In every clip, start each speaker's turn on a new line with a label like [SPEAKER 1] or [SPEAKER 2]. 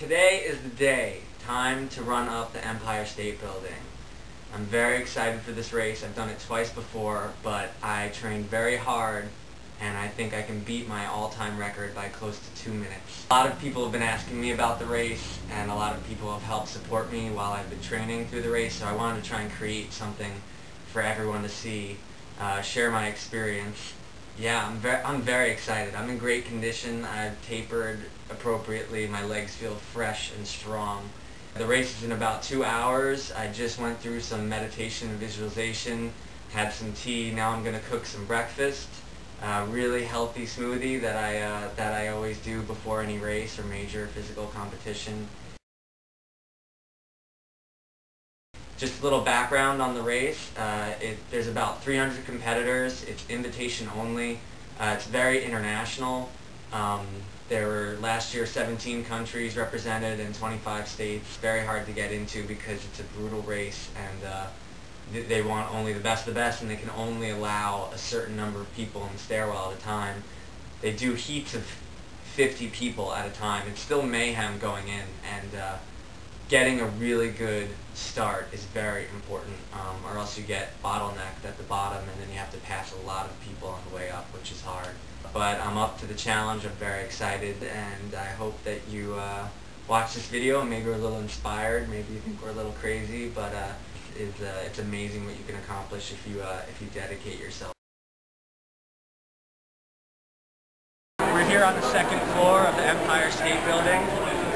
[SPEAKER 1] Today is the day. Time to run up the Empire State Building. I'm very excited for this race. I've done it twice before, but I trained very hard and I think I can beat my all-time record by close to 2 minutes. A lot of people have been asking me about the race and a lot of people have helped support me while I've been training through the race, so I wanted to try and create something for everyone to see, share my experience. Yeah, I'm very excited. I'm in great condition. I've tapered appropriately. My legs feel fresh and strong. The race is in about 2 hours. I just went through some meditation and visualization, had some tea. Now I'm going to cook some breakfast. Really healthy smoothie that I always do before any race or major physical competition. Just a little background on the race. There's about 300 competitors. It's invitation only. It's very international. There were last year 17 countries represented in 25 states. Very hard to get into because it's a brutal race and they want only the best of the best and they can only allow a certain number of people in the stairwell at a time. They do heats of 50 people at a time. It's still mayhem going in, and getting a really good start is very important, or else you get bottlenecked at the bottom and then you have to pass a lot of people on the way up, which is hard. But I'm up to the challenge. I'm very excited, and I hope that you watch this video and maybe we're a little inspired, maybe you think we're a little crazy, but it's amazing what you can accomplish if you dedicate yourself. We're here on the second floor of the Empire State Building,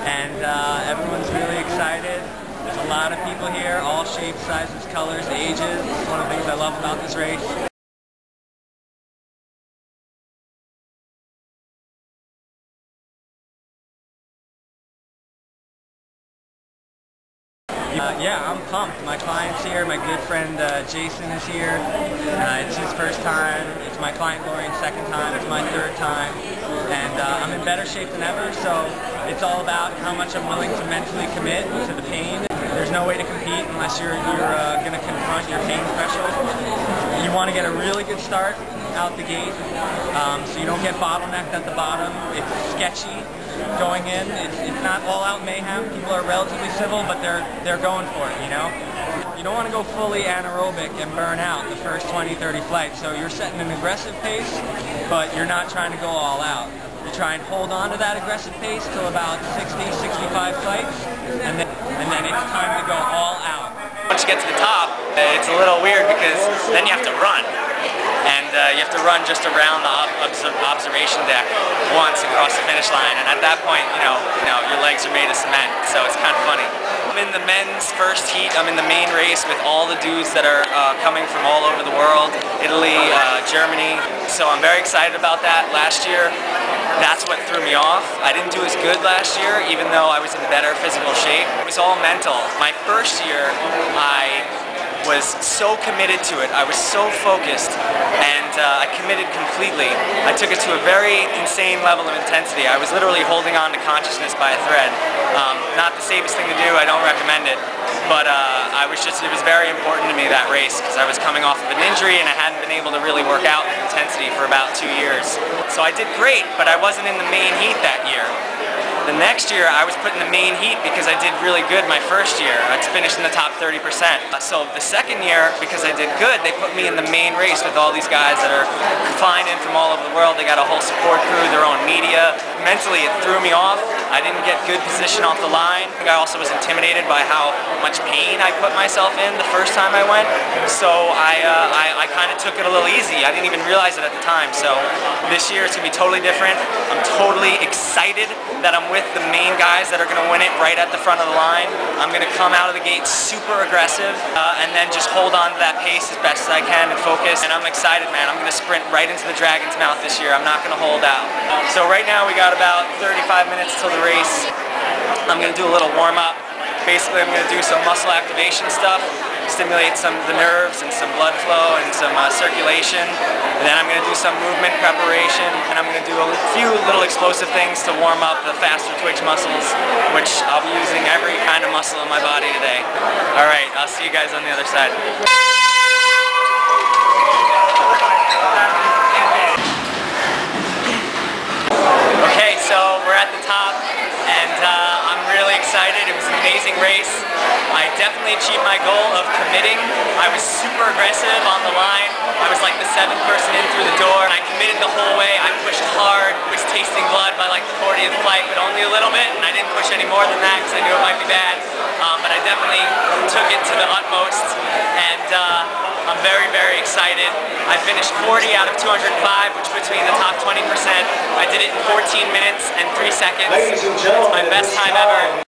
[SPEAKER 1] and everyone's really excited. There's a lot of people here, all shapes, sizes, colors, ages. It's one of the things I love about this race. Yeah, I'm pumped. My client's here. My good friend Jason is here. It's his first time. It's my client Lorian's second time. It's my third time. And I'm in better shape than ever, so it's all about how much I'm willing to mentally commit to the pain. There's no way to compete unless you're going to confront your pain threshold. You want to get a really good start out the gate, so you don't get bottlenecked at the bottom. It's sketchy going in. It's not all-out mayhem. People are relatively civil, but they're going for it, you know? You don't want to go fully anaerobic and burn out the first 20, 30 flights, so you're setting an aggressive pace, but you're not trying to go all out. You try and hold on to that aggressive pace till about 60, 65 flights, and then it's time to go all out.
[SPEAKER 2] Once you get to the top, it's a little weird because then you have to run. And you have to run just around the observation deck once across the finish line, and at that point, you know your legs are made of cement, so it's kind of funny. I'm in the men's first heat. I'm in the main race with all the dudes that are coming from all over the world, Italy, Germany, so I'm very excited about that. Last year, that's what threw me off. I didn't do as good last year, even though I was in better physical shape. It was all mental. My first year, I was so committed to it. I was so focused, and I committed completely. I took it to a very insane level of intensity. I was literally holding on to consciousness by a thread. Not the safest thing to do, I don't recommend it, but it was very important to me, that race, because I was coming off of an injury and I hadn't been able to really work out with intensity for about 2 years. So I did great, but I wasn't in the main heat that year. The next year, I was put in the main heat because I did really good my first year. I finished in the top 30%. So the second year, because I did good, they put me in the main race with all these guys that are flying in from all over the world. They got a whole support crew, their own media. Mentally, it threw me off. I didn't get good position off the line. I also was intimidated by how much pain I put myself in the first time I went. So I kind of took it a little easy. I didn't even realize it at the time. So this year, it's going to be totally different. I'm totally excited that I'm with the main guys that are going to win it right at the front of the line. I'm going to come out of the gate super aggressive and then just hold on to that pace as best as I can and focus. And I'm excited, man. I'm going to sprint right into the dragon's mouth this year. I'm not going to hold out. So right now we got about 35 minutes till the race. I'm going to do a little warm-up. Basically, I'm going to do some muscle activation stuff, stimulate the nerves and some blood flow and some circulation. And then I'm going to do some movement preparation, and I'm going to do a few little explosive things to warm up the faster twitch muscles, which I'll be using every kind of muscle in my body today. All right, I'll see you guys on the other side. Okay, so we're at the top, and I'm really excited. It was an amazing race. I definitely achieved my goal of committing. I was super aggressive on the line. I was like the 7th person in through the door. I committed the whole way. I pushed hard, was tasting blood by like the 40th flight, but only a little bit, and I didn't push any more than that because I knew it might be bad. But I definitely took it to the utmost, and I'm very, very excited. I finished 40 out of 205, which puts me in the top 20%. I did it in 14 minutes and 3 seconds. It's my best time ever.